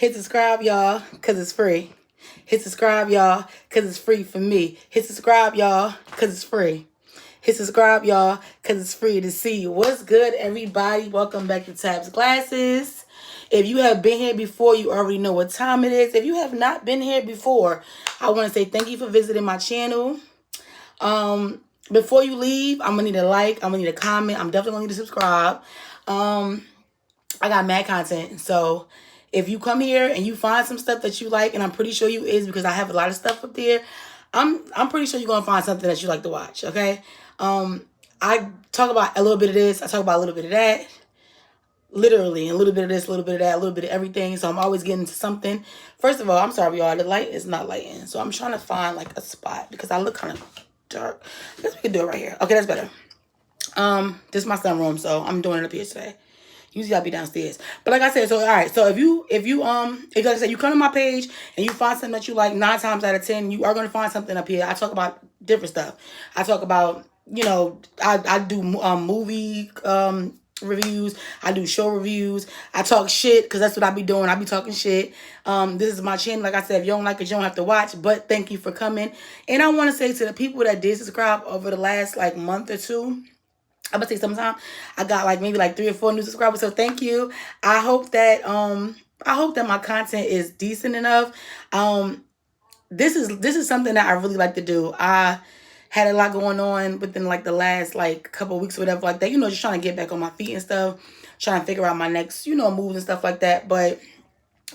Hit subscribe, y'all, because it's free. Hit subscribe, y'all, because it's free for me. Hit subscribe, y'all, because it's free. Hit subscribe, y'all, because it's free to see you. What's good, everybody? Welcome back to Tabs Glasses. If you have been here before, you already know what time it is. If you have not been here before, I want to say thank you for visiting my channel. Before you leave, I'm going to need a like. I'm going to need a comment. I'm definitely going to need to subscribe. I got mad content. So if you come here and you find some stuff that you like, and I'm pretty sure you is because I have a lot of stuff up there, I'm pretty sure you're going to find something that you like to watch, okay? I talk about a little bit of this. I talk about a little bit of that. Literally, a little bit of this, a little bit of that, a little bit of everything. So I'm always getting to something. First of all, I'm sorry, y'all. The light is not lighting. So I'm trying to find like a spot because I look kind of dark. I guess we can do it right here. Okay, that's better. This is my sunroom, so I'm doing it up here today. Usually I'll be downstairs. But like I said, so all right, so if like I said, you come to my page and you find something that you like, 9 times out of 10, you are gonna find something up here. I talk about different stuff. I talk about, I do movie reviews. I do show reviews. I talk shit because that's what I be doing. I be talking shit. This is my channel. Like I said, if you don't like it, you don't have to watch. But thank you for coming. And I want to say to the people that did subscribe over the last like month or two, I'm gonna say sometime I got like maybe like 3 or 4 new subscribers. So thank you. I hope that my content is decent enough. This is something that I really like to do. I had a lot going on within like the last like couple of weeks or whatever like that. Just trying to get back on my feet and stuff, trying to figure out my next, moves and stuff like that. But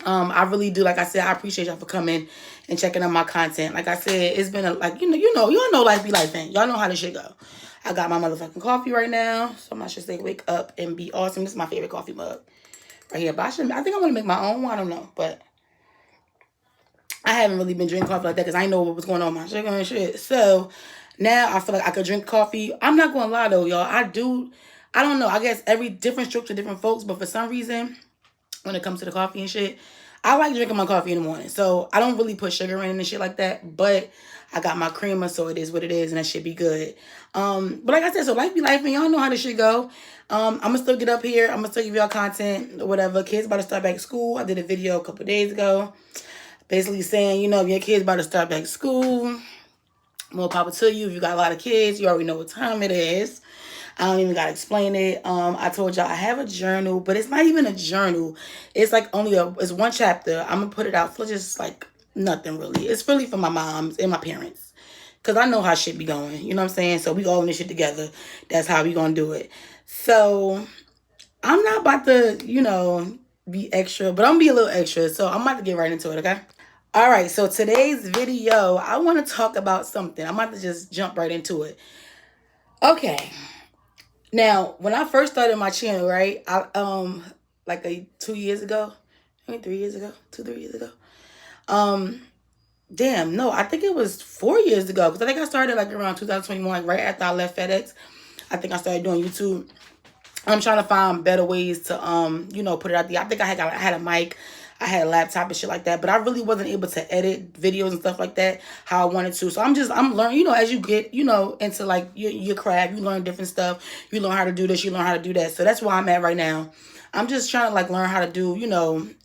I really do, like I said, I appreciate y'all for coming and checking out my content. Like I said, it's been y'all know life be life, man. Y'all know how this shit go. I got my motherfucking coffee right now, so I'm not just say wake up and be awesome. This is my favorite coffee mug right here. But I think I want to make my own one. I don't know, but I haven't really been drinking coffee like that because I know what was going on with my sugar and shit. So now I feel like I could drink coffee. I'm not gonna lie though, y'all. I don't know. I guess every different strokes for different folks, but for some reason, when it comes to the coffee and shit, I like drinking my coffee in the morning. So I don't really put sugar in and shit like that. But I got my creamer, so it is what it is, and that should be good. But like I said, so life be life, and y'all know how this shit go. I'm gonna still get up here. I'm gonna still give y'all content or whatever. Kids about to start back school. I did a video a couple days ago, basically saying, if your kids about to start back school, more power to you. If you got a lot of kids, you already know what time it is. I don't even gotta explain it. I told y'all I have a journal, but it's not even a journal. It's like it's one chapter. I'm gonna put it out for just like nothing really. It's really for my moms and my parents. Cause I know how shit be going. You know what I'm saying? So we all in this shit together. That's how we gonna do it. So I'm not about to, be extra, but I'm gonna be a little extra. So I'm about to get right into it, okay? All right, so today's video, I want to talk about something. I'm about to just jump right into it. Okay. Now, when I first started my channel, right, I like 2 years ago, I mean 3 years ago, 2-3 years ago. Damn, no, I think it was 4 years ago because I think I started like around 2021, right after I left FedEx. I think I started doing YouTube. I'm trying to find better ways to put it out there. I think I had a mic, I had a laptop and shit like that, but I really wasn't able to edit videos and stuff like that how I wanted to. So I'm learning, as you get, into like your craft, you learn different stuff. You learn how to do this, you learn how to do that. So that's where I'm at right now. I'm just trying to like learn how to do,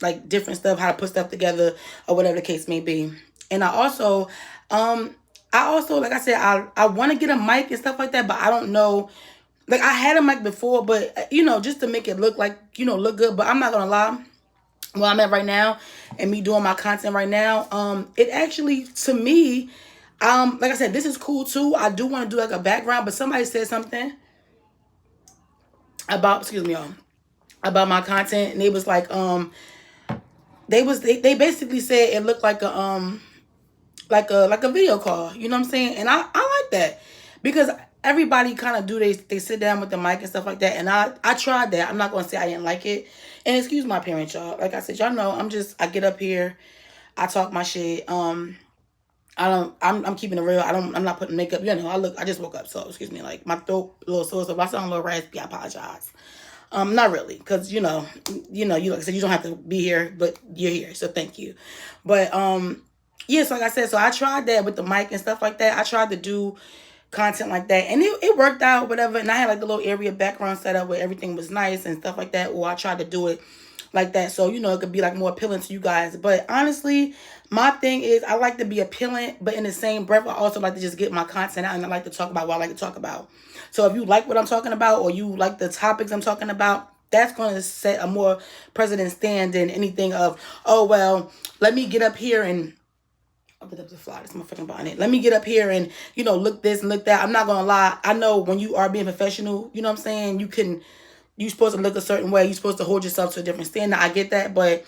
like different stuff, how to put stuff together or whatever the case may be. And I also, like I said, I want to get a mic and stuff like that, but I don't know. Like I had a mic before, but just to make it look like, look good. But I'm not gonna lie. Where I'm at right now and me doing my content right now, it actually, to me, like I said, this is cool too. I do want to do like a background, but somebody said something about, excuse me, y'all, about my content, and they was like, they basically said it looked like a video call, you know what I'm saying? And I like that because everybody kind of do, they sit down with the mic and stuff like that, and I tried that. I'm not gonna say I didn't like it. And excuse my parents, y'all. Like I said, y'all know I get up here, I talk my shit. I'm keeping it real. I'm not putting makeup. I just woke up, so excuse me. Like my throat a little sore, so if I sound a little raspy, I apologize. Not really, because you like I said, you don't have to be here, but you're here, so thank you. But yeah, so like I said, so I tried that with the mic and stuff like that. I tried to do content like that, and it worked out, whatever. And I had like the little area background set up where everything was nice and stuff like that. Or I tried to do it like that. So, it could be like more appealing to you guys. But honestly, my thing is I like to be appealing, but in the same breath, I also like to just get my content out and I like to talk about what I like to talk about. So if you like what I'm talking about or you like the topics I'm talking about, that's going to set a more precedent stand than anything of, oh, well, let me get up here and I'll get up to fly. That's my fucking bonnet. Let me get up here and, look this and look that. I'm not going to lie. I know when you are being professional, you know what I'm saying? You're supposed to look a certain way. You're supposed to hold yourself to a different standard. I get that. But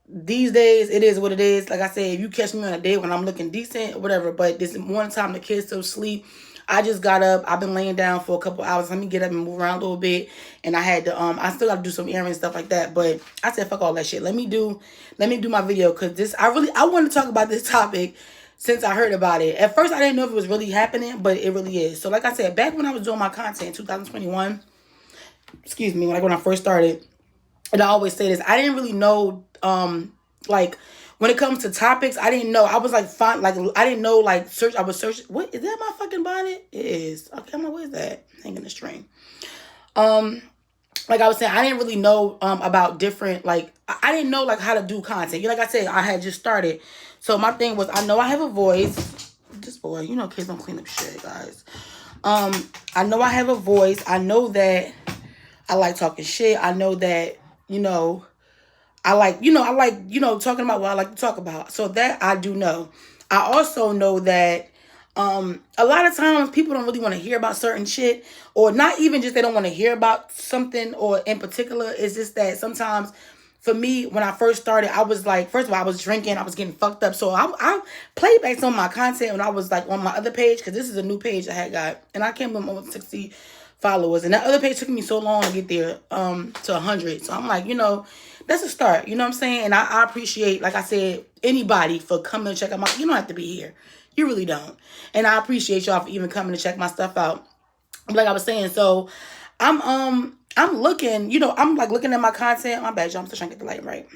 these days, it is what it is. Like I said, if you catch me on a day when I'm looking decent or whatever, but this one time the kids still sleep, I just got up. I've been laying down for a couple hours. Let me get up and move around a little bit. And I had to, I still got to do some errands, stuff like that. But I said, fuck all that shit. Let me do my video. Because I want to talk about this topic since I heard about it. At first, I didn't know if it was really happening, but it really is. So like I said, back when I was doing my content in 2021, excuse me, when I first started, and I always say this, I didn't really know, like, when it comes to topics, I didn't know. I was like, fine, like, I didn't know, like, I was searching. What, is that my fucking bonnet? It is. Okay, I'm like, what is that? Hanging the string. Like I was saying, I didn't really know, about different, like, I didn't know, like, how to do content. Like I said, I had just started. So my thing was, I know I have a voice. This boy, kids don't clean up shit, guys. I know I have a voice. I know that I like talking shit. I know that, I like talking about what I like to talk about. So that I do know. I also know that a lot of times people don't really want to hear about certain shit, or not even just they don't want to hear about something or in particular. It's just that sometimes for me, when I first started, I was like, first of all, I was drinking, I was getting fucked up. So I played back some of my content when I was like on my other page, because this is a new page I had got, and I came with almost 60 followers, and that other page took me so long to get there to 100. So I'm like, that's a start, you know what I'm saying? And I appreciate, like I said, anybody for coming to check out my, you don't have to be here, you really don't. And I appreciate y'all for even coming to check my stuff out. Like I was saying, so I'm looking, I'm like looking at my content. My bad, y'all, I'm still trying to get the light right.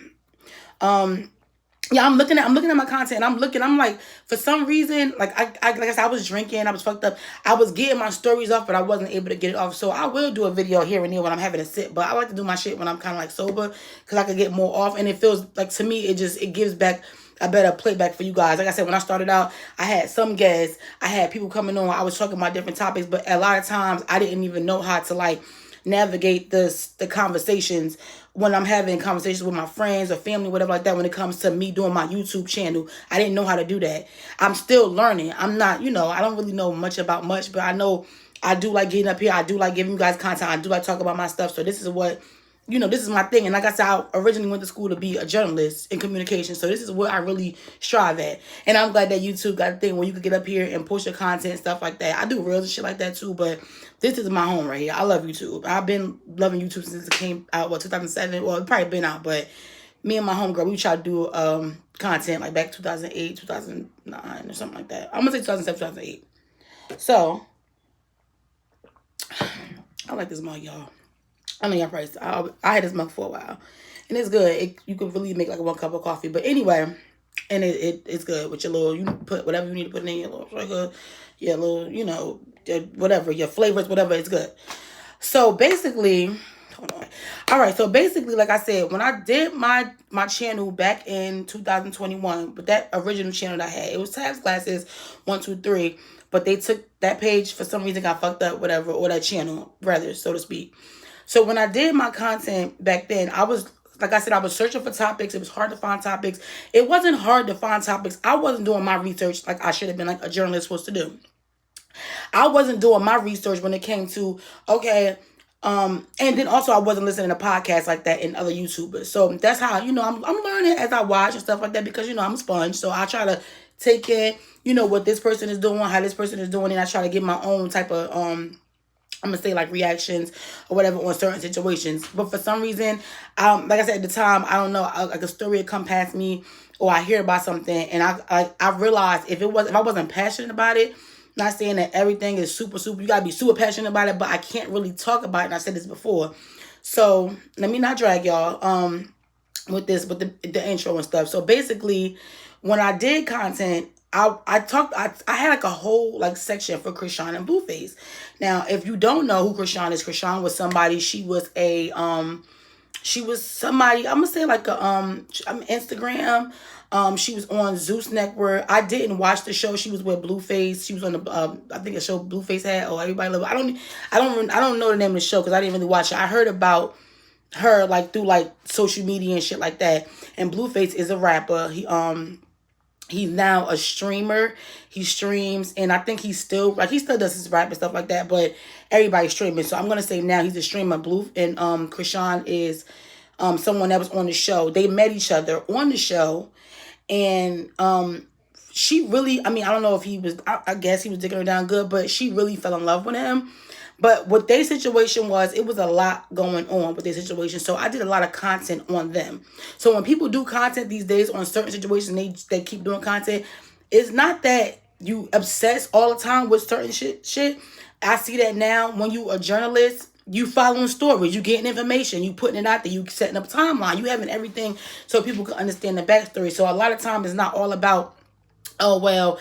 Yeah, I'm looking at my content. I'm like, for some reason, like I said, I was drinking, I was fucked up. I was getting my stories off, but I wasn't able to get it off. So I will do a video here and there when I'm having a sip, but I like to do my shit when I'm kind of like sober, because I could get more off, and it feels like, to me, it gives back a better playback for you guys. Like I said, when I started out, I had some guests, I had people coming on, I was talking about different topics, but a lot of times I didn't even know how to like navigate the conversations when I'm having conversations with my friends or family, whatever like that. When it comes to me doing my YouTube channel, I didn't know how to do that. I'm still learning. I'm not, I don't really know much about much, but I know I do like getting up here. I do like giving you guys content. I do like talking about my stuff. So this is what, this is my thing. And like I said, I originally went to school to be a journalist in communication. So this is what I really strive at. And I'm glad that YouTube got a thing where you could get up here and post your content and stuff like that. I do reels and shit like that too, but this is my home right here. I love YouTube. I've been loving YouTube since it came out, 2007? Well, it's probably been out, but me and my homegirl, we try to do content like back 2008, 2009 or something like that. I'm going to say 2007, 2008. So, I like this mug, y'all. I know y'all probably, I had this mug for a while. And it's good. You could really make like 1 cup of coffee. But anyway, and it's good with your little, you put whatever you need to put in your little sugar, your little, whatever, your flavors, whatever, it's good. So basically, hold on. All right, so basically, like I said, when I did my channel back in 2021, but that original channel that I had, it was Tabs Glasses 123, but they took that page for some reason, got fucked up, whatever, or that channel, rather, so to speak. So when I did my content back then, I was, like I said, I was searching for topics. It was hard to find topics. It wasn't hard to find topics. I wasn't doing my research like I should have been, like a journalist supposed to do. I wasn't doing my research when it came to, okay, and then also I wasn't listening to podcasts like that and other YouTubers. So that's how, I'm learning as I watch and stuff like that, because, I'm a sponge. So I try to take in, what this person is doing, how this person is doing, and I try to get my own type of, I'm going to say like reactions or whatever on certain situations. But for some reason, like I said at the time, I don't know, like a story would come past me or I hear about something, and I realized if I wasn't passionate about it, not saying that everything is super, you got to be super passionate about it, but I can't really talk about it, and I said this before. So let me not drag y'all with the intro and stuff. So basically, when I did content, I had like a whole like section for Chrisean and Blueface. Now, if you don't know who Chrisean is, Chrisean was somebody, she was a She was somebody, I'm gonna say like a Instagram. She was on Zeus Network. I didn't watch the show. She was with Blueface. She was on the I think a show Blueface had. Oh, everybody love it. I don't know the name of the show because I didn't really watch it. I heard about her like through like social media and shit like that. And Blueface is a rapper. He's now a streamer. He streams, and I think he's still like he still does his rap and stuff like that. But everybody's streaming, so I'm gonna say now he's a streamer. Blue and Krishan is someone that was on the show. They met each other on the show, and she really, I mean, I don't know if he was, I guess he was digging her down good, but she really fell in love with him. But what their situation was, it was a lot going on with their situation. So I did a lot of content on them. So when people do content these days on certain situations, they keep doing content. It's not that you obsess all the time with certain shit. I see that now when you a journalist, you following stories, you getting information, you putting it out there, you setting up a timeline, you having everything so people can understand the backstory. So a lot of times it's not all about, oh, well,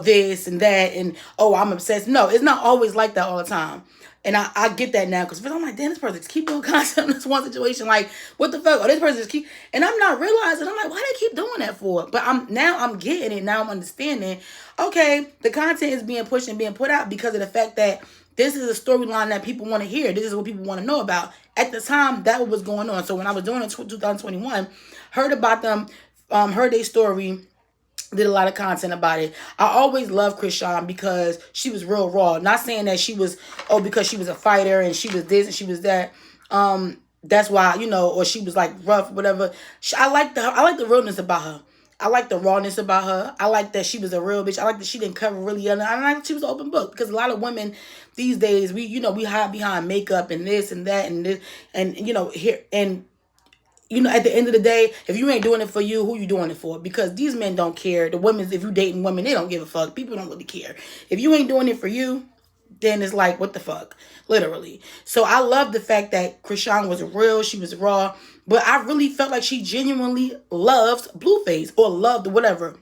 this and that, and oh, I'm obsessed. No, it's not always like that all the time. And I get that now because I'm like, damn, this person just keep doing content in this one situation. Like, what the fuck? Oh, this person just keep, and I'm not realizing. I'm like, why they keep doing that for? But I'm getting it. Now I'm understanding. Okay, the content is being pushed and being put out because of the fact that this is a storyline that people want to hear. This is what people want to know about. At the time, that was going on. So when I was doing it in 2021, heard about them, heard their story, did a lot of content about it. I always loved Krishan because she was real raw. Not saying that she was, because she was a fighter and she was this and she was that. That's why, or she was like rough, whatever. I like the realness about her. I like the rawness about her. I like that she was a real bitch. I like that she didn't cover really. I like that she was an open book because a lot of women these days, we hide behind makeup and this and that and this and here and. At the end of the day, if you ain't doing it for you, who you doing it for? Because these men don't care. The women, if you dating women, they don't give a fuck. People don't really care. If you ain't doing it for you, then it's like, what the fuck? Literally. So I love the fact that Krishan was real. She was raw. But I really felt like she genuinely loved Blueface or loved whatever.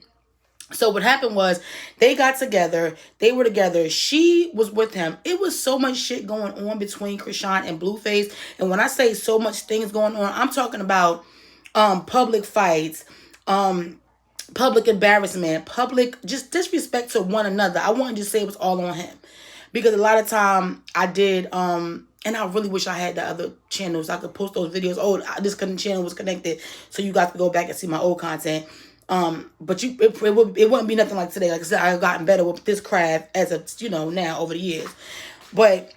So what happened was they got together. They were together. She was with him. It was so much shit going on between Krishan and Blueface. And when I say so much things going on, I'm talking about public fights, public embarrassment, public just disrespect to one another. I wanted to say it was all on him. Because a lot of time I did, and I really wish I had the other channels. I could post those videos. Oh, this channel was connected. So you got to go back and see my old content. But it wouldn't be nothing like today. Like I said, I've gotten better with this craft as of, now over the years. But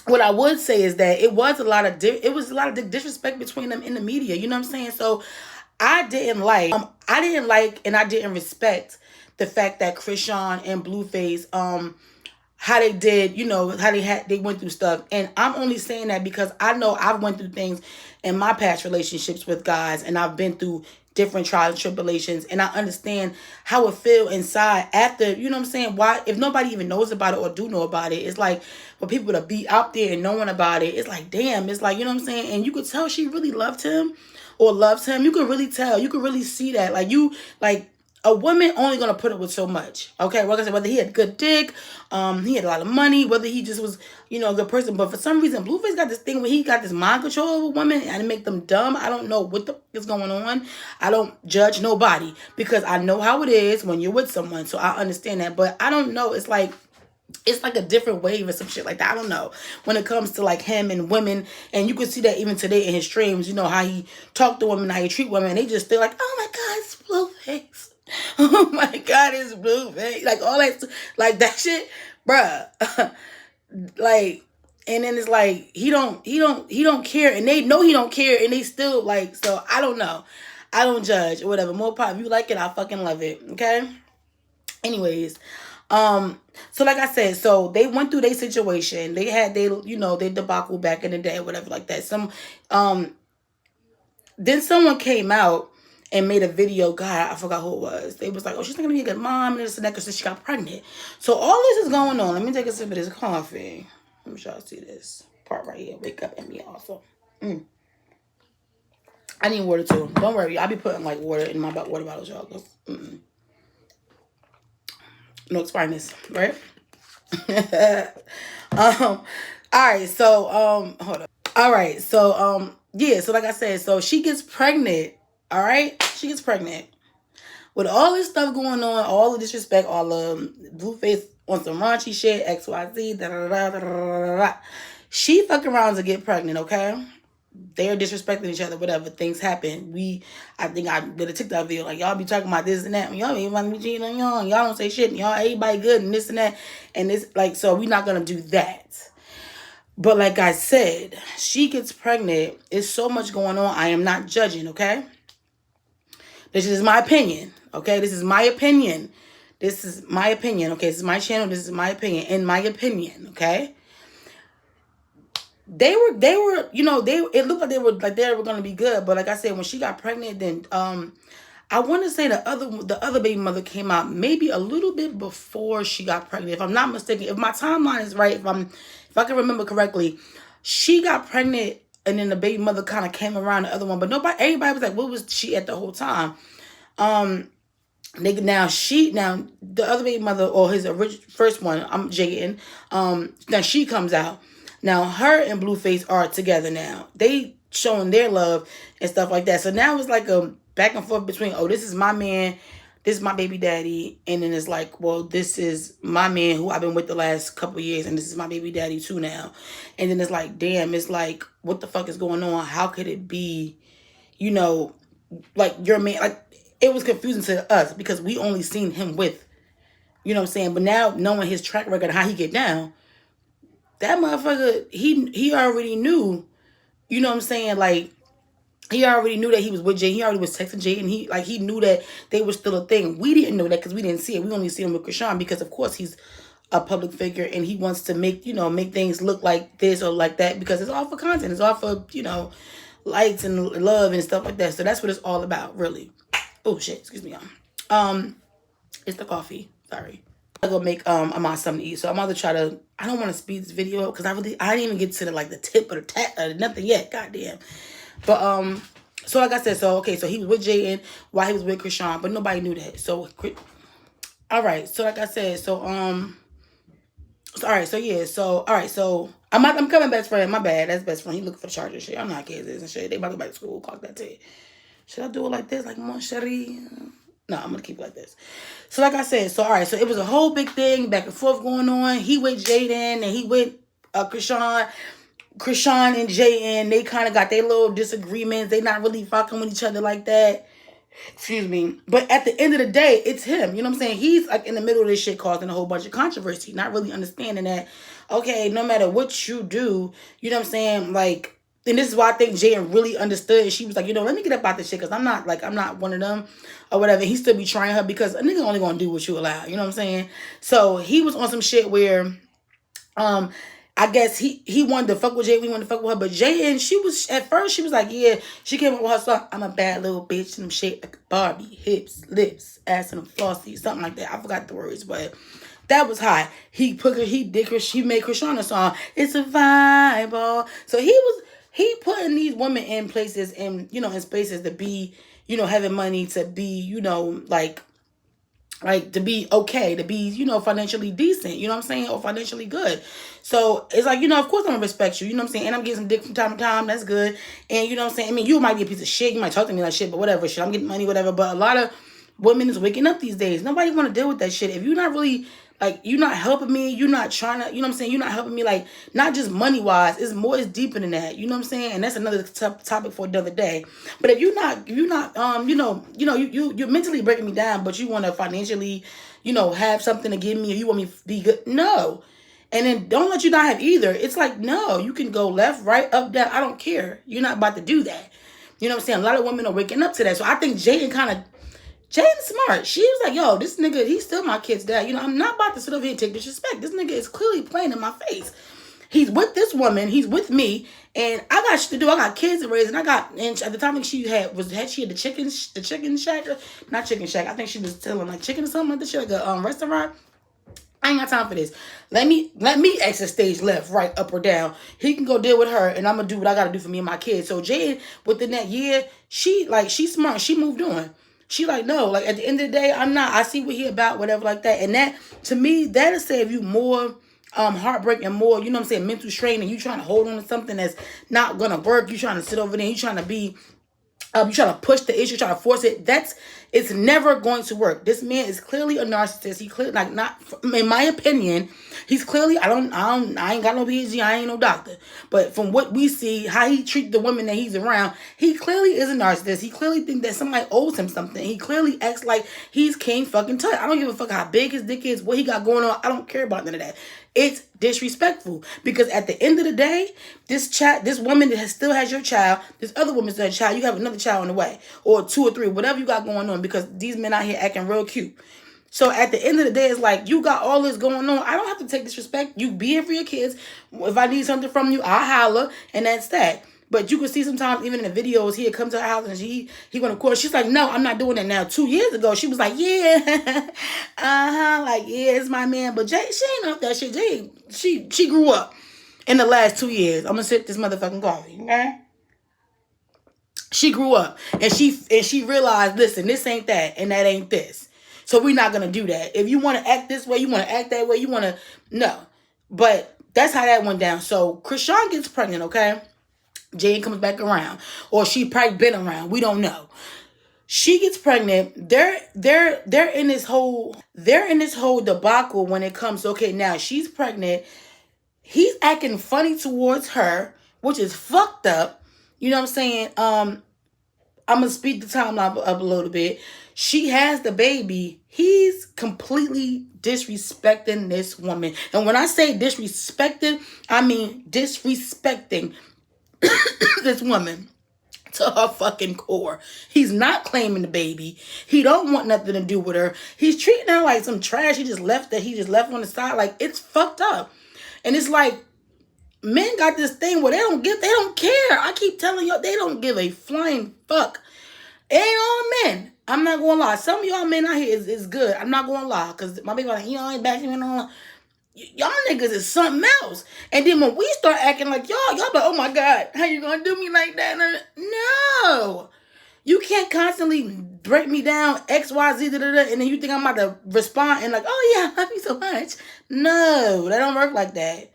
what I would say is that it was a lot of disrespect between them in the media. You know what I'm saying? So I didn't like and I didn't respect the fact that Krishan and Blueface, how they did, how they went through stuff. And I'm only saying that because I know I've went through things in my past relationships with guys, and I've been through different trials and tribulations, and I understand how it feel inside after, you know what I'm saying? Why, if nobody even knows about it or do know about it, it's like for people to be out there and knowing about it, it's like, damn, it's like, you know what I'm saying? And you could tell she really loved him or loves him. You could really tell. You could really see that. A woman only gonna put up with so much. Okay, like I said, whether he had good dick, he had a lot of money, whether he just was, a good person. But for some reason, Blueface got this thing where he got this mind control over women and make them dumb. I don't know what the is going on. I don't judge nobody because I know how it is when you're with someone. So I understand that. But I don't know. It's like a different wave or some shit like that. I don't know. When it comes to like him and women, and you can see that even today in his streams, how he talk to women, how he treat women, and they just feel like, oh my God, it's Blueface. Oh my God, it's Blueface. Like all that, like that shit, bruh. Like, and then it's like he don't care, and they know he don't care, and they still like. So I don't know. I don't judge or whatever. More pop. If you like it, I fucking love it. Okay. Anyways, so like I said, so they went through their situation. They had their debacle back in the day, whatever like that. Then someone came out and made a video. God, I forgot who it was. They was like, oh, she's not going to be a good mom. And this and that because she got pregnant. So all this is going on. Let me take a sip of this coffee. Let me try to see this part right here. Wake up and me also. I need water too. Don't worry. I'll be putting like water in my water bottles, y'all. No expiredness, right? All right. So, hold on. All right. So, yeah, so like I said, so she gets pregnant. All right? She gets pregnant. With all this stuff going on, all the disrespect, all the Blueface on some raunchy shit, XYZ, da da da da da da. She fucking around to get pregnant, okay? They're disrespecting each other, whatever. Things happen. I think I did a TikTok video, like, y'all be talking about this and that. Y'all ain't want to be cheating on y'all. Y'all don't say shit. Y'all, everybody good and this and that. And this, like, so we're not going to do that. But like I said, she gets pregnant. It's so much going on. I am not judging, okay? This is my opinion, okay? This is my opinion. This is my opinion, okay? This is my channel. This is my opinion. In my opinion, okay? They were, you know, it looked like they were gonna be good, but like I said, when she got pregnant, then I want to say the other baby mother came out maybe a little bit before she got pregnant, if I'm not mistaken. If my timeline is right, if I can remember correctly, she got pregnant and then the baby mother kind of came around the other one, but everybody was like, what was she at the whole time? Now the other baby mother, or his first one, I'm Jaden. Now she comes out. Now her and Blueface are together now. They showing their love and stuff like that. So now it's like a back and forth between, oh, this is my man, this is my baby daddy, and then it's like, well, this is my man who I've been with the last couple of years, and this is my baby daddy too now. And then it's like, damn, it's like, what the fuck is going on? How could it be, you know, like your man? Like, it was confusing to us because we only seen him with, you know what I'm saying? But now knowing his track record and how he get down, that motherfucker, he already knew, you know what I'm saying? Like, he already knew that he was with Jay. He already was texting Jay, and he knew that they were still a thing. We didn't know that because we didn't see it. We only see him with Chrisean because, of course, he's a public figure and he wants to make things look like this or like that because it's all for content. It's all for, likes and love and stuff like that. So that's what it's all about, really. Oh shit, excuse me, y'all. It's the coffee. Sorry. I go make Ahmad something to eat. So I'm about to try to. I don't want to speed this video up because I didn't even get to the tip or nothing yet. Goddamn. But so like I said, so he was with Jaden while he was with Chrisean, but nobody knew that. So all right. So like I said, so I'm coming best friend. My bad. That's best friend. He looking for the charger shit. I'm not kids and shit. They about to go back to school. Clock that too. Should I do it like this? Like, mon chéri? No, I'm going to keep it like this. So, like I said, so it was a whole big thing, back and forth going on. He with Jaden and he with Chrisean. Chrisean and Jaden, they kind of got their little disagreements. They not really fucking with each other like that. Excuse me. But at the end of the day, it's him. You know what I'm saying? He's like in the middle of this shit causing a whole bunch of controversy. Not really understanding that, okay, no matter what you do, you know what I'm saying? Like, and this is why I think Jaden really understood. She was like, let me get up out this shit because I'm not one of them or whatever. He still be trying her because a nigga only gonna do what you allow. You know what I'm saying? So he was on some shit where, I guess he wanted to fuck with Jaden. We wanted to fuck with her. But Jaden, she was like, yeah, she came up with her song, I'm a bad little bitch and I'm shaped like a Barbie, hips, lips, ass and a flossy, something like that. I forgot the words, but that was high. He made Chrisean a song. It's a vibe, oh. So he putting these women in places and, in spaces to be, having money, to be, like to be okay, to be, financially decent, you know what I'm saying? Or financially good. So it's like, of course I'm gonna respect you, you know what I'm saying? And I'm getting some dick from time to time, that's good. And you know what I'm saying? I mean, you might be a piece of shit, you might talk to me like shit, but whatever, shit, I'm getting money, whatever. But a lot of women is waking up these days. Nobody want to deal with that shit. If you're not really, you're not helping me, you're not trying to, you know what I'm saying? You're not helping me, not just money-wise. It's deeper than that, you know what I'm saying? And that's another topic for another day. But if you're not, you're mentally breaking me down, but you want to financially, have something to give me, or you want me to be good, no. And then don't let you not have either. It's like, no, you can go left, right, up, down. I don't care. You're not about to do that. You know what I'm saying? A lot of women are waking up to that. So I think Jaden's smart. She was like, yo, this nigga, he's still my kid's dad. I'm not about to sit over here and take disrespect. This nigga is clearly playing in my face. He's with this woman. He's with me. And I got shit to do. I got kids to raise. And at the time she had the chicken shack? Not chicken shack. I think she was selling chicken or something like that shit, like a restaurant. I ain't got time for this. Let me exit stage left, right, up or down. He can go deal with her, and I'm gonna do what I gotta do for me and my kids. So Jade, within that year, she's smart. She moved on. She no, at the end of the day, I see what he about, whatever like that. And that, to me, that'll save you more heartbreak and more, you know what I'm saying, mental strain, and you trying to hold on to something that's not gonna work. You trying to sit over there, you trying to be you try to push the issue, try to force it. It's never going to work. This man is clearly a narcissist. He clearly, like, not, in my opinion, he's clearly, I ain't got no PhD, I ain't no doctor. But from what we see, how he treats the women that he's around, he clearly is a narcissist. He clearly thinks that somebody owes him something. He clearly acts like he's King fucking Tut. I don't give a fuck how big his dick is, what he got going on. I don't care about none of that. It's disrespectful, because at the end of the day, this woman that still has your child, this other woman still has a child, you have another child on the way, or 2 or 3, whatever you got going on, because these men out here acting real cute. So at the end of the day, it's like, you got all this going on. I don't have to take disrespect. You be here for your kids. If I need something from you, I'll holler, and that's that. But you can see sometimes, even in the videos, he'll come to her house and he gonna court. She's like, no, I'm not doing that now. 2 years ago, she was like, yeah, like, yeah, it's my man. But Jay, she ain't off that shit. Jay, she grew up in the last 2 years. I'm gonna sip this motherfucking coffee, okay? She grew up and she realized, listen, this ain't that and that ain't this. So we're not gonna do that. If you want to act this way, you want to act that way, you want to, no. But that's how that went down. So Chrisean gets pregnant, okay? Jane comes back around, or she probably been around. We don't know. She gets pregnant. They're in this whole debacle when it comes to, okay, now she's pregnant. He's acting funny towards her, which is fucked up. You know what I'm saying? I'm gonna speed the timeline up a little bit. She has the baby. He's completely disrespecting this woman. And when I say disrespecting, I mean disrespecting this woman to her fucking core. He's not claiming the baby. He don't want nothing to do with her. He's treating her like some trash. He just left on the side. Like, it's fucked up. And it's like, men got this thing where they don't care. I keep telling y'all, they don't give a flying fuck. It ain't all men. I'm not gonna lie. Some of y'all men out here is good. I'm not gonna lie. Because my baby like, I ain't backing me on. Y'all niggas is something else. And then when we start acting like y'all be like, oh my God, how you gonna do me like that? No. You can't constantly break me down, X, Y, Z, and then you think I'm about to respond and like, oh yeah, I love you so much. No, that don't work like that.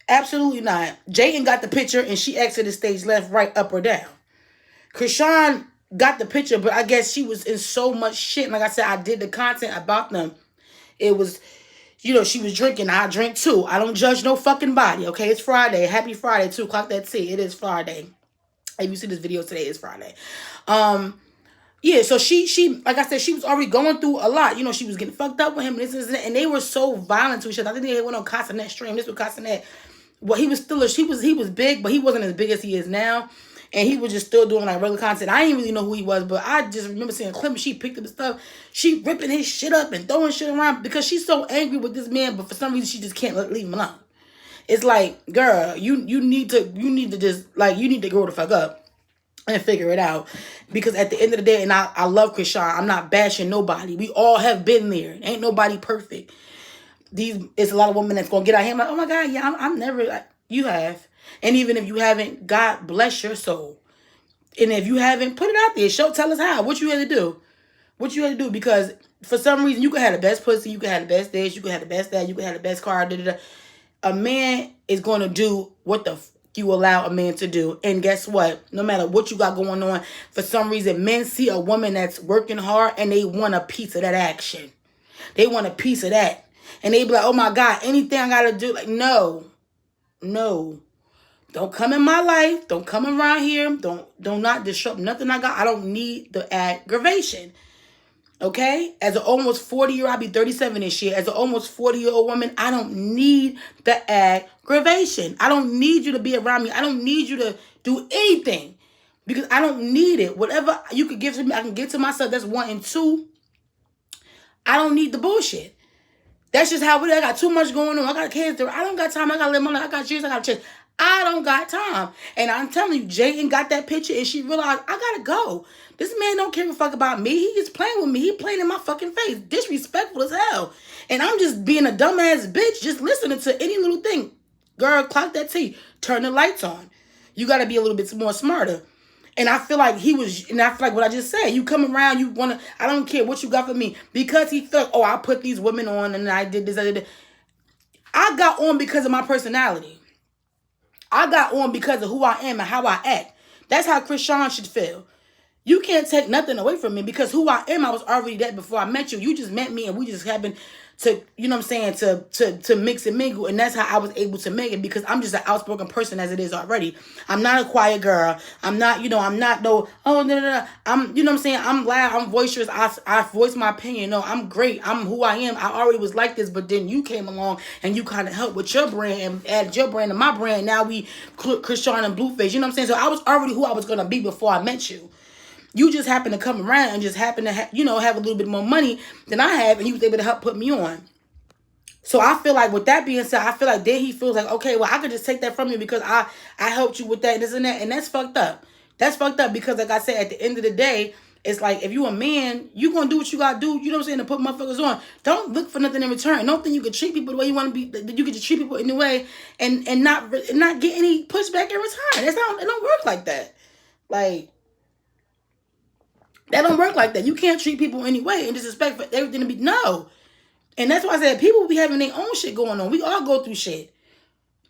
Absolutely not. Jayden got the picture and she exited stage left, right, up, or down. Chrisean got the picture, but I guess she was in so much shit. Like I said, I did the content about them. It was, you know, she was drinking. I drink too. I don't judge no fucking body, okay? It's Friday. Happy Friday, 2 o'clock that tea. It is Friday. If you see this video today, it's Friday. Yeah, so she like I said, she was already going through a lot. You know, she was getting fucked up with him, and they were so violent to each other. I think they went on Castanet stream. This was Castanet. Well, he was big, but he wasn't as big as he is now. And he was just still doing like regular content. I didn't really know who he was, but I just remember seeing a clip and she picked up the stuff. She ripping his shit up and throwing shit around because she's so angry with this man, but for some reason she just can't leave him alone. It's like, girl, you need to just, like, you need to grow the fuck up and figure it out. Because at the end of the day, and I love Chrisean, I'm not bashing nobody. We all have been there. Ain't nobody perfect. It's a lot of women that's gonna get out here like, oh my God, yeah, I'm never, you have. And even if you haven't, God bless your soul. And if you haven't, put it out there. Tell us how. What you had to do. What you had to do. Because for some reason, you could have the best pussy. You could have the best dish. You could have the best that. You could have the best car. A man is going to do what the you allow a man to do. And guess what? No matter what you got going on, for some reason, men see a woman that's working hard and they want a piece of that action. They want a piece of that. And they be like, oh my God, anything I got to do. Like, no. Don't come in my life. Don't come around here. Don't not disrupt nothing I got. I don't need the aggravation. Okay? As an almost 40-year-old, I'll be 37 this year. As an almost 40-year-old woman, I don't need the aggravation. I don't need you to be around me. I don't need you to do anything. Because I don't need it. Whatever you could give to me, I can give to myself. That's 1 and 2. I don't need the bullshit. That's just how it is. I got too much going on. I got kids. I don't got time. I got to live my life. I got kids. I got to chase. I don't got time. And I'm telling you, Jayden got that picture and she realized, I gotta go. This man don't care a fuck about me. He just playing with me. He playing in my fucking face. Disrespectful as hell. And I'm just being a dumbass bitch, just listening to any little thing. Girl, clock that T. Turn the lights on. You gotta be a little bit more smarter. And I feel like what I just said, you come around, you wanna, I don't care what you got for me. Because he felt, oh, I put these women on and I did this, I did that. I got on because of my personality. I got on because of who I am and how I act. That's how Chrisean should feel. You can't take nothing away from me because who I am, I was already that before I met you. You just met me and we just happened to, you know what I'm saying, to mix and mingle. And that's how I was able to make it because I'm just an outspoken person as it is already. I'm not a quiet girl. I'm not, I'm not no, oh, no. I'm, you know what I'm saying, I'm loud, I'm boisterous. I voice my opinion. No, I'm great. I'm who I am. I already was like this, but then you came along and you kind of helped with your brand and added your brand to my brand. Now we, Chrisean and Blueface, you know what I'm saying? So I was already who I was going to be before I met you. You just happen to come around and just happen to, have a little bit more money than I have, and you was able to help put me on. So I feel like with that being said, I feel like then he feels like, okay, well, I could just take that from you because I helped you with that and this and that. And that's fucked up. That's fucked up because, like I said, at the end of the day, it's like if you a man, you going to do what you got to do, you know what I'm saying, to put motherfuckers on. Don't look for nothing in return. Don't think you can treat people the way you want to be. You can just treat people in a way and not get any pushback in return. It don't work like that. Like, that don't work like that. You can't treat people anyway and just expect for everything to be, no. And that's why I said people be having their own shit going on. We all go through shit.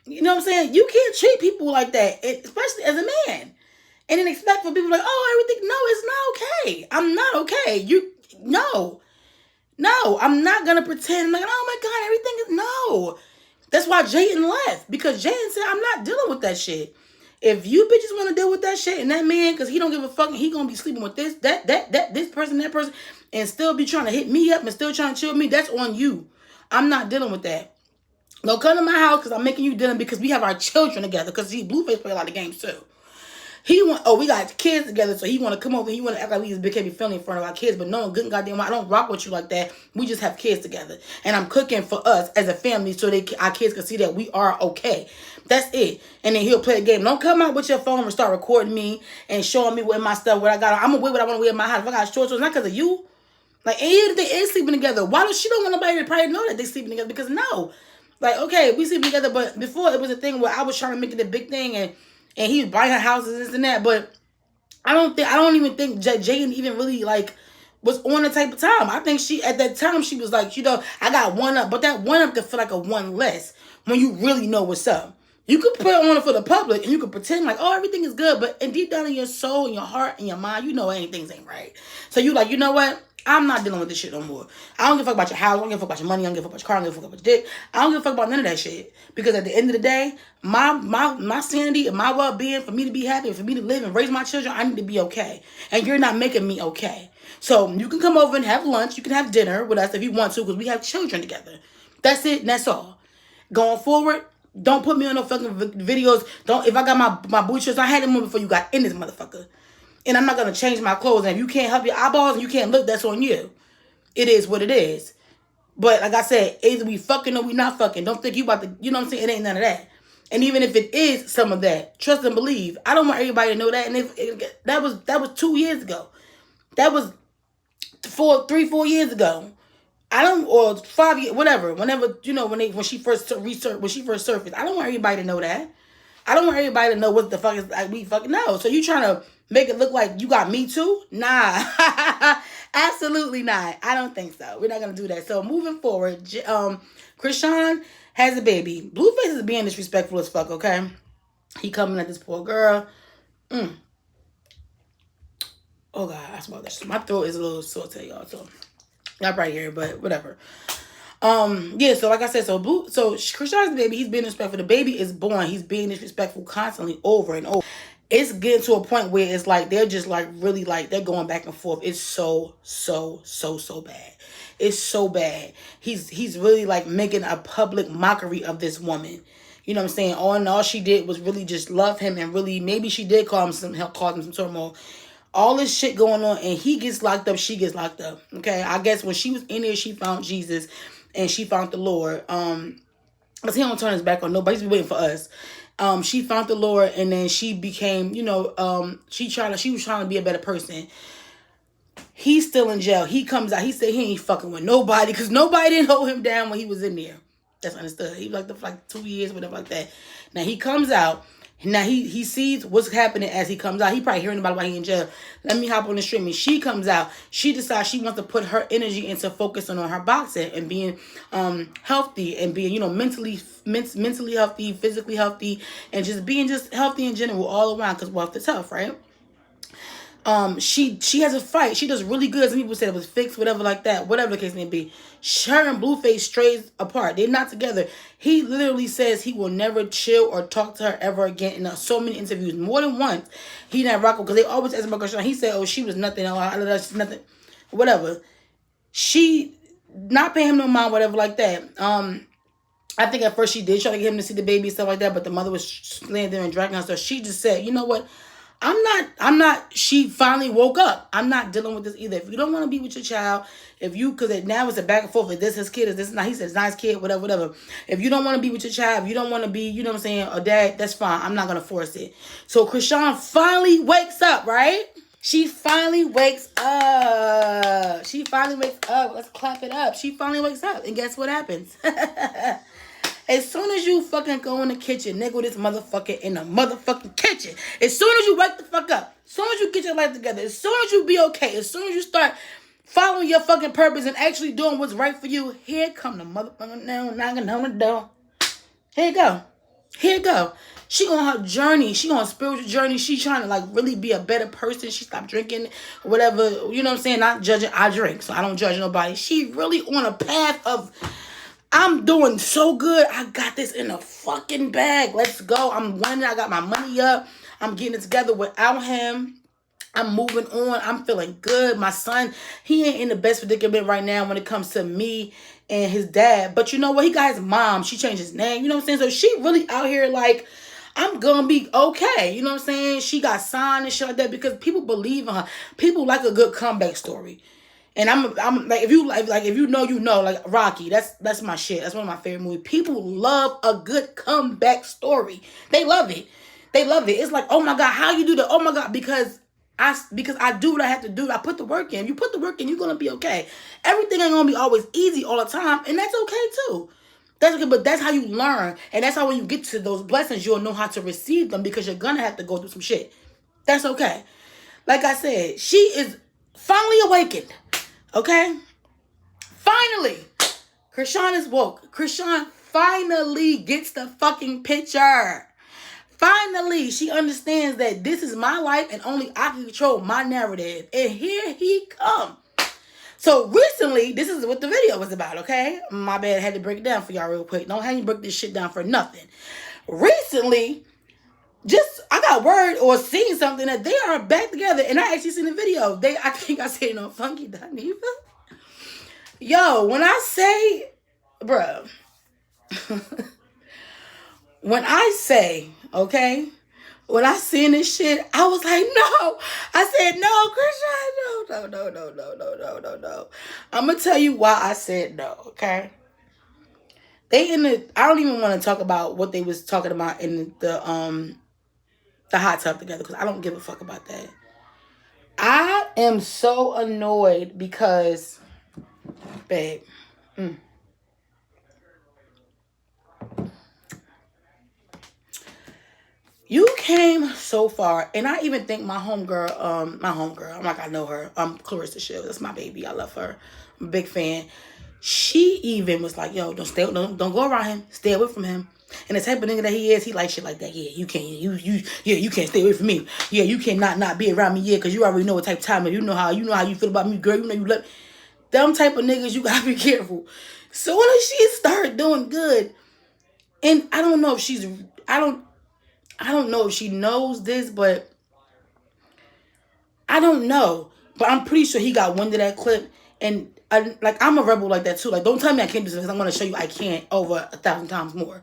You know what I'm saying? You can't treat people like that, especially as a man. And then expect for people like, oh, everything, no, it's not okay. I'm not okay. No, I'm not going to pretend like, oh my God, everything is, no. That's why Jayden left. Because Jayden said, I'm not dealing with that shit. If you bitches want to deal with that shit and that man, because he don't give a fuck, he going to be sleeping with this person, that person, and still be trying to hit me up and still trying to chill me, that's on you. I'm not dealing with that. Don't come to my house because I'm making you dinner because we have our children together. Because Blueface play a lot of games too. We got kids together, so he want to come over. He want to act like we just became friendly in front of our kids, but no, good and goddamn, I don't rock with you like that. We just have kids together, and I'm cooking for us as a family so our kids can see that we are okay. That's it. And then he'll play a game. Don't come out with your phone and start recording me and showing me what my stuff, what I got. I'm gonna wear what I want to wear in my house. If I got shorts, it's not because of you. Like, and even if they is sleeping together, why does she don't want nobody to probably know that they sleeping together? Because no, like, okay, we sleeping together, but before it was a thing where I was trying to make it a big thing and he was buying her houses, this and that. But I don't even think Jayden even really like was on the type of time. I think she at that time she was like, I got one up, but that one up could feel like a one less when you really know what's up. You could put on it for the public and you could pretend like, oh, everything is good, but deep down in your soul and your heart and your mind, you know anything ain't right. So you like, you know what? I'm not dealing with this shit no more. I don't give a fuck about your house. I don't give a fuck about your money. I don't give a fuck about your car. I don't give a fuck about your dick. I don't give a fuck about none of that shit. Because at the end of the day, my sanity and my well-being, for me to be happy, for me to live and raise my children, I need to be okay. And you're not making me okay. So you can come over and have lunch. You can have dinner with us if you want to because we have children together. That's it and that's all. Going forward, don't put me on no fucking videos. If I got my booty shorts, I had them on before you got in this motherfucker. And I'm not going to change my clothes. And if you can't help your eyeballs and you can't look, that's on you. It is what it is. But like I said, either we fucking or we not fucking. Don't think you about to, you know what I'm saying? It ain't none of that. And even if it is some of that, trust and believe. I don't want everybody to know that. And that was 2 years ago. That was 4 years ago. Or 5 years, whatever. Whenever, when she first surfaced. I don't want everybody to know that. I don't want everybody to know what the fuck is like we fucking know. So you trying to make it look like you got me too? Nah. Absolutely not. I don't think so. We're not going to do that. So moving forward, Chrisean has a baby. Blueface is being disrespectful as fuck, okay? He coming at this poor girl. Oh, God. I smell this. My throat is a little sore today, y'all. So, not right here, but whatever. Yeah, so like I said, so Chrisean's baby, he's being disrespectful. The baby is born. He's being disrespectful constantly over and over. It's getting to a point where it's like they're just like really like they're going back and forth. It's so bad. It's so bad. He's really like making a public mockery of this woman. You know what I'm saying? All she did was really just love him and really maybe she did cause him some turmoil. All this shit going on and he gets locked up, she gets locked up. Okay, I guess when she was in there, she found Jesus and she found the Lord. Because he don't turn his back on nobody. He's been waiting for us. She found the Lord and then she became, she was trying to be a better person. He's still in jail. He comes out. He said he ain't fucking with nobody because nobody didn't hold him down when he was in there. That's understood. He was like for like 2 years, whatever like that. Now he comes out. Now he sees what's happening as he comes out. He probably hearing about it while he in jail. Let me hop on the stream. And she comes out. She decides she wants to put her energy into focusing on her boxing and being healthy and being, mentally healthy, physically healthy, and just being just healthy in general all around, because wealth is health, right? She has a fight. She does really good. Some people said it was fixed, whatever like that, whatever the case may be. Her and Blueface strays apart. They're not together. He literally says he will never chill or talk to her ever again in so many interviews, more than once. He not rocking because they always ask him about Chrisean. He said, "Oh, she was nothing. Oh, that's nothing, whatever." She not paying him no mind, whatever like that. I think at first she did try to get him to see the baby and stuff like that, but the mother was laying there and dragging her. So she just said, "You know what? I'm not, she finally woke up. I'm not dealing with this either. If you don't want to be with your child, because now it's a back and forth, like this his kid, is this not, he says nice kid, whatever. If you don't want to be with your child, if you don't want to be, what I'm saying, a dad, that's fine. I'm not going to force it." So Chrisean finally wakes up, right? She finally wakes up. Let's clap it up. She finally wakes up. And guess what happens? As soon as you fucking go in the kitchen, nigga, this motherfucker in the motherfucking kitchen. As soon as you wake the fuck up, as soon as you get your life together, as soon as you be okay, as soon as you start following your fucking purpose and actually doing what's right for you, here come the motherfucker now knocking on the door. Here you go. She on her journey. She on a spiritual journey. She trying to, like, really be a better person. She stopped drinking, whatever. You know what I'm saying? Not judging. I drink, so I don't judge nobody. She really on a path of, I'm doing so good. I got this in a fucking bag. Let's go. I'm winning. I got my money up. I'm getting it together without him. I'm moving on. I'm feeling good. My son, he ain't in the best predicament right now when it comes to me and his dad. But you know what? He got his mom. She changed his name. You know what I'm saying? So she really out here like, I'm gonna be okay. You know what I'm saying? She got signed and shit like that because people believe in her. People like a good comeback story. And I'm like, if you like if you know, like Rocky, that's my shit. That's one of my favorite movies. People love a good comeback story. They love it. It's like, oh my God, how you do that? Oh my God, because I do what I have to do. I put the work in. You put the work in, you're gonna be okay. Everything ain't gonna be always easy all the time, and that's okay too. That's okay, but that's how you learn, and that's how when you get to those blessings, you'll know how to receive them because you're gonna have to go through some shit. That's okay. Like I said, she is finally awakened. Okay? Finally, Chrisean is woke. Chrisean finally gets the fucking picture. Finally, she understands that this is my life and only I can control my narrative. And here he come. So recently, this is what the video was about, okay? My bad, I had to break it down for y'all real quick. Don't have you break this shit down for nothing. Recently, I got word or seen something that they are back together, and I actually seen the video. I think I seen it on Funky Dineva. Yo, when I say, bruh, when I say, okay, when I seen this shit, I was like, no. I said, no, Chrisean, no. I'm going to tell you why I said no, okay? I don't even want to talk about what they was talking about in the hot tub together because I don't give a fuck about that. I am so annoyed because, babe, you came so far, and I even think my homegirl, I'm like, I know her, Clarissa Shields, that's my baby, I love her, I'm a big fan. She even was like, yo, don't go around him, stay away from him. And the type of nigga that he is, he like shit like that. Yeah, you can't stay away from me. Yeah, you cannot not be around me. Yeah, because you already know what type of time. You know how you feel about me, girl. You know you love them type of niggas. You gotta be careful. So when she started doing good, and I don't know if I don't know if she knows this, but I don't know. But I'm pretty sure he got wind of that clip, and I'm a rebel like that too. Like, don't tell me I can't do this because I'm gonna show you I can't over 1,000 times more.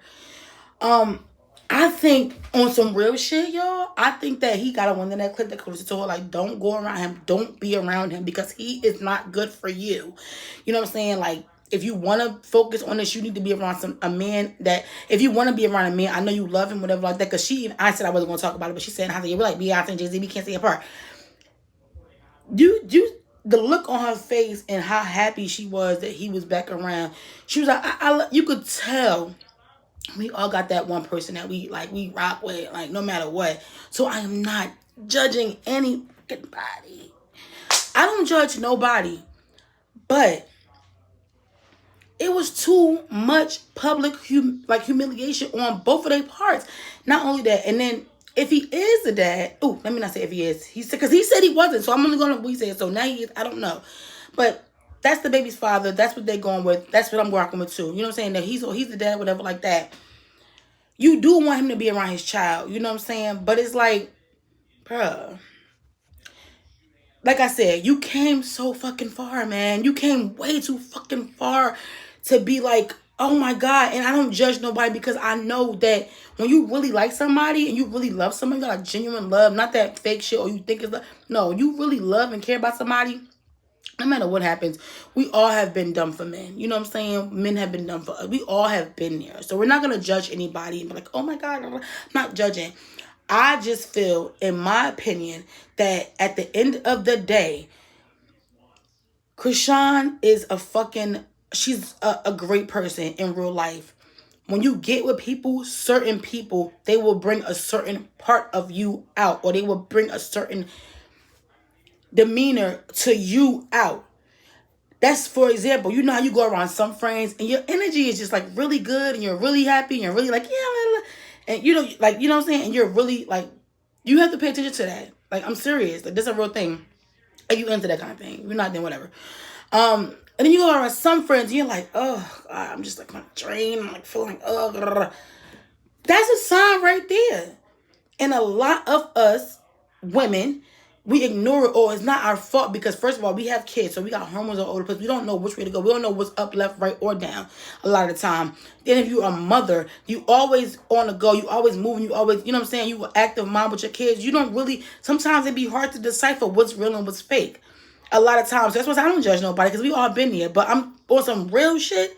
I think on some real shit, y'all, I think that he got a wind of that clip that Clarissa told her, like, don't go around him, don't be around him because he is not good for you. You know what I'm saying? Like, if you want to focus on this, you need to be around a man that, if you want to be around a man, I know you love him, whatever like that, because I said I wasn't going to talk about it, but she said, we're like Beyonce and Jay-Z, we can't stay apart. The look on her face and how happy she was that he was back around. She was like, you could tell We all got that one person that we like, we rock with, like, no matter what. So I am not judging anybody. I don't judge nobody. But it was too much public humiliation on both of their parts. Not only that, and then if he is the dad, let me not say if he is. He said, because he said he wasn't, so I'm only gonna we say it. So now he is. I don't know, but that's the baby's father. That's what they're going with. That's what I'm rocking with too. You know what I'm saying? That he's the dad, whatever, like that. You do want him to be around his child. You know what I'm saying? But it's like, bruh. Like I said, you came so fucking far, man. You came way too fucking far to be like, oh my God. And I don't judge nobody, because I know that when you really like somebody and you really love somebody, you got a genuine love, not that fake shit or you think it's love. No, you really love and care about somebody. No matter what happens, we all have been dumb for men. You know what I'm saying? Men have been dumb for us. We all have been there. So we're not going to judge anybody and be like, oh my God, I'm not judging. I just feel, in my opinion, that at the end of the day, Chrisean is she's a great person in real life. When you get with people, certain people, they will bring a certain part of you out, or they will bring a certain demeanor to you out. That's, for example, you know how you go around some friends and your energy is just like really good and you're really happy and you're really like, yeah, and you know, like, you know what I'm saying? And you're really like, you have to pay attention to that. Like, I'm serious. Like, this is a real thing. If you into that kind of thing. You're not, then whatever. And then you go around some friends and you're like, oh, God, I'm just like on a drain. I'm like feeling, oh, that's a sign right there. And a lot of us women, we ignore it, or it's not our fault, because first of all, we have kids, so we got hormones all over the place. We don't know which way to go. We don't know what's up, left, right, or down a lot of the time. Then if you're a mother, you always on the go. You always moving. You always, you know what I'm saying? You an active mom with your kids. You don't really, sometimes it be hard to decipher what's real and what's fake. A lot of times. That's why I don't judge nobody, because we all been there. But I'm on some real shit.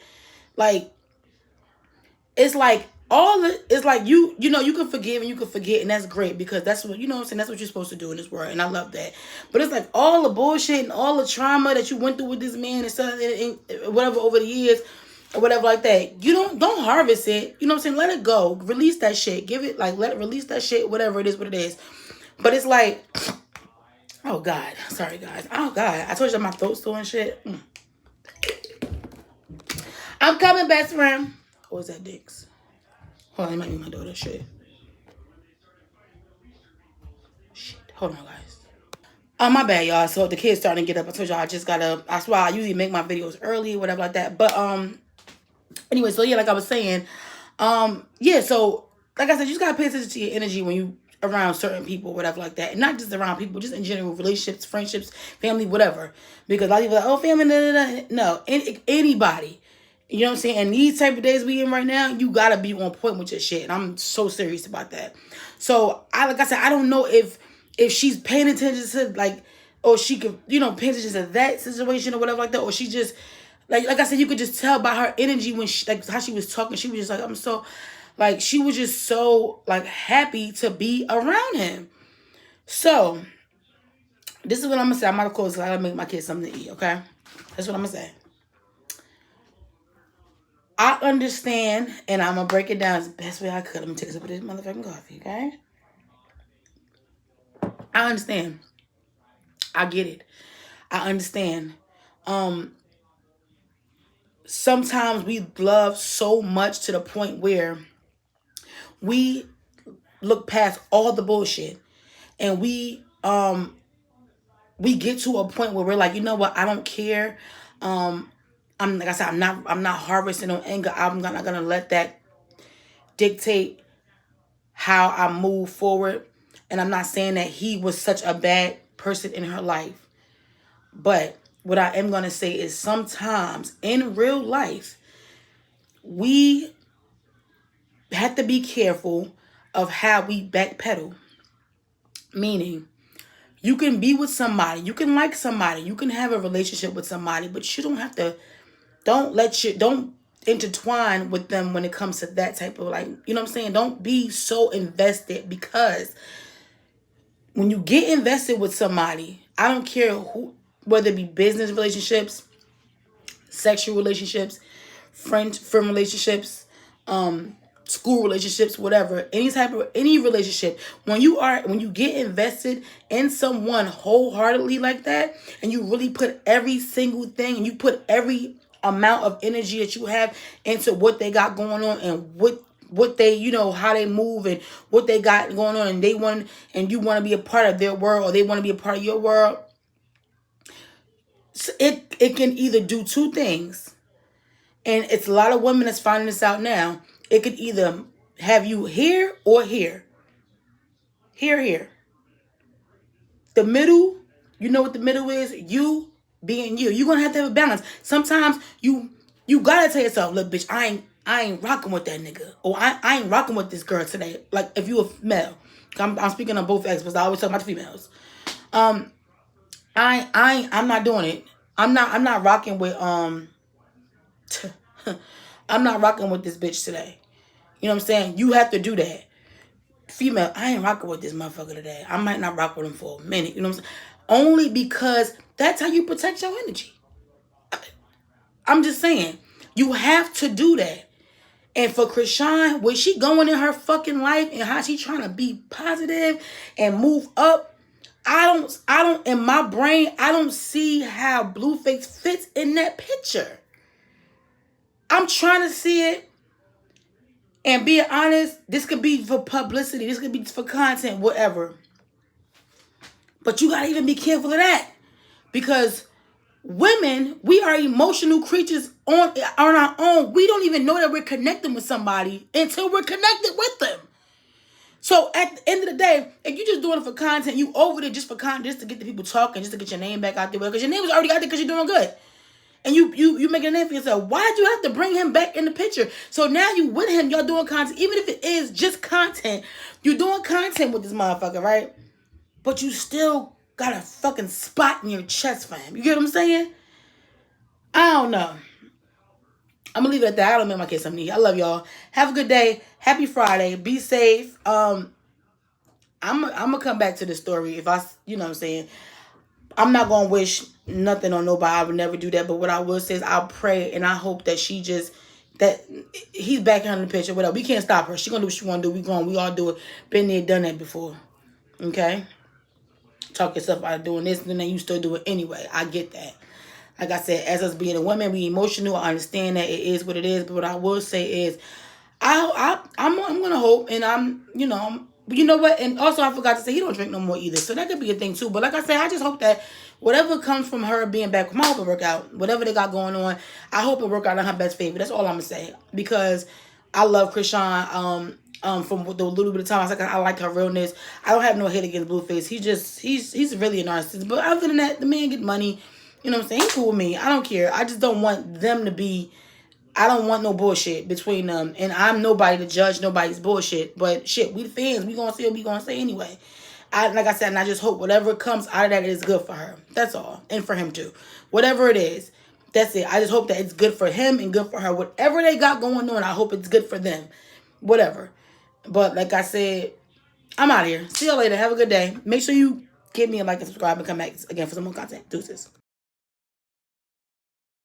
Like, it's like, it's like you know, you can forgive and you can forget, and that's great, because that's what, you know what I'm saying, that's what you're supposed to do in this world, and I love that. But it's like all the bullshit and all the trauma that you went through with this man and stuff, and whatever, over the years or whatever like that, you don't harvest it. You know what I'm saying? Let it go. Release that shit. Give it, like, let it release that shit, whatever it is, what it is. But it's like, oh God, sorry guys. Oh God, I told you my throat's still and shit. I'm coming, best friend. What was that, Dix? Hold on, it might be my daughter. Shit. Hold on, guys. Oh, my bad, y'all. So the kids starting to get up. I told y'all I just got up. That's why I usually make my videos early, whatever like that. But anyway, so yeah, like I was saying, yeah. So like I said, you just gotta pay attention to your energy when you around certain people, whatever like that, and not just around people, just in general, relationships, friendships, family, whatever. Because a lot of people are like, oh, family, no, anybody. You know what I'm saying? And these type of days we in right now, you gotta be on point with your shit. And I'm so serious about that. So like I said, I don't know if she's paying attention to, like, or she could, you know, pay attention to that situation or whatever like that, or she just like I said, you could just tell by her energy when she, like, how she was talking, she was just like, I'm so, like, she was just so, like, happy to be around him. So this is what I'm gonna say. I'm gonna close, because I gotta make my kids something to eat. Okay, that's what I'm gonna say. I understand, and I'm going to break it down as the best way I could. I'm going to take a sip of this motherfucking coffee, okay? I understand. I get it. I understand. Sometimes we love so much to the point where we look past all the bullshit, and we get to a point where we're like, you know what? I don't care. I'm, like I said, I'm not harvesting on anger. I'm not gonna let that dictate how I move forward. And I'm not saying that he was such a bad person in her life. But what I am gonna say is, sometimes in real life, we have to be careful of how we backpedal. Meaning, you can be with somebody, you can like somebody, you can have a relationship with somebody, but you don't have to. Don't intertwine with them when it comes to that type of, like, you know what I'm saying? Don't be so invested, because when you get invested with somebody, I don't care who, whether it be business relationships, sexual relationships, friend relationships, school relationships, whatever, any relationship, when you get invested in someone wholeheartedly like that, and you really put every single thing, and you put every amount of energy that you have into what they got going on, and what they, how they move, and what they got going on, and you want to be a part of their world, or they want to be a part of your world, it can either do two things. And it's a lot of women that's finding this out now. It could either have you here or here. Here. The middle, you know what the middle is? You being you. You're going to have a balance. Sometimes you got to tell yourself, look, bitch, I ain't rocking with that nigga. Or I ain't rocking with this girl today. Like, if you a male. I'm speaking on both experts. I always talk about the females. I'm not doing it. I'm not rocking with, I'm not rocking with this bitch today. You know what I'm saying? You have to do that. Female, I ain't rocking with this motherfucker today. I might not rock with him for a minute. You know what I'm saying? Only because that's how you protect your energy. I'm just saying. You have to do that. And for Chrisean, where she going in her fucking life and how she trying to be positive and move up, I don't, in my brain, I don't see how Blueface fits in that picture. I'm trying to see it. And being honest, this could be for publicity. This could be for content, whatever. But you got to even be careful of that. Because women, we are emotional creatures on our own. We don't even know that we're connecting with somebody until we're connected with them. So at the end of the day, if you're just doing it for content, you over there just for content, just to get the people talking, just to get your name back out there. Because your name was already out there because you're doing good. And you making a name for yourself. Why did you have to bring him back in the picture? So now you with him, y'all doing content. Even if it is just content, you're doing content with this motherfucker, right? But you still got a fucking spot in your chest for him. You get what I'm saying? I don't know. I'm going to leave it at that. I don't make my kids something. I love y'all. Have a good day. Happy Friday. Be safe. I'm going to come back to this story if you know what I'm saying. I'm not going to wish nothing on nobody. I would never do that. But what I will say is I'll pray and I hope that that he's back in the picture, whatever. We can't stop her. She going to do what she want to do. We all do it. Been there, done that before. Okay? Talk yourself out of doing this and then you still do it anyway. I get that. Like I said, as us being a woman, we emotional. I understand that it is what it is. But what I will say is I'm going to hope and you know what? And also, I forgot to say, he don't drink no more either. So that could be a thing, too. But like I said, I just hope that whatever comes from her being back, I hope it work out. Whatever they got going on, I hope it work out in her best favor. That's all I'm going to say. Because I love Chrisean. From the little bit of time, I like her realness. I don't have no hate against Blueface. He's really a narcissist. But other than that, the man get money. You know what I'm saying? He's cool with me. I don't care. I just don't want them to be... I don't want no bullshit between them. And I'm nobody to judge nobody's bullshit. But shit, we the fans. We gonna say what we gonna say anyway. Like I said, and I just hope whatever comes out of that is good for her. That's all. And for him too. Whatever it is. That's it. I just hope that it's good for him and good for her. Whatever they got going on, I hope it's good for them. Whatever. But like I said, I'm out of here. See you later. Have a good day. Make sure you give me a like and subscribe and come back again for some more content. Deuces.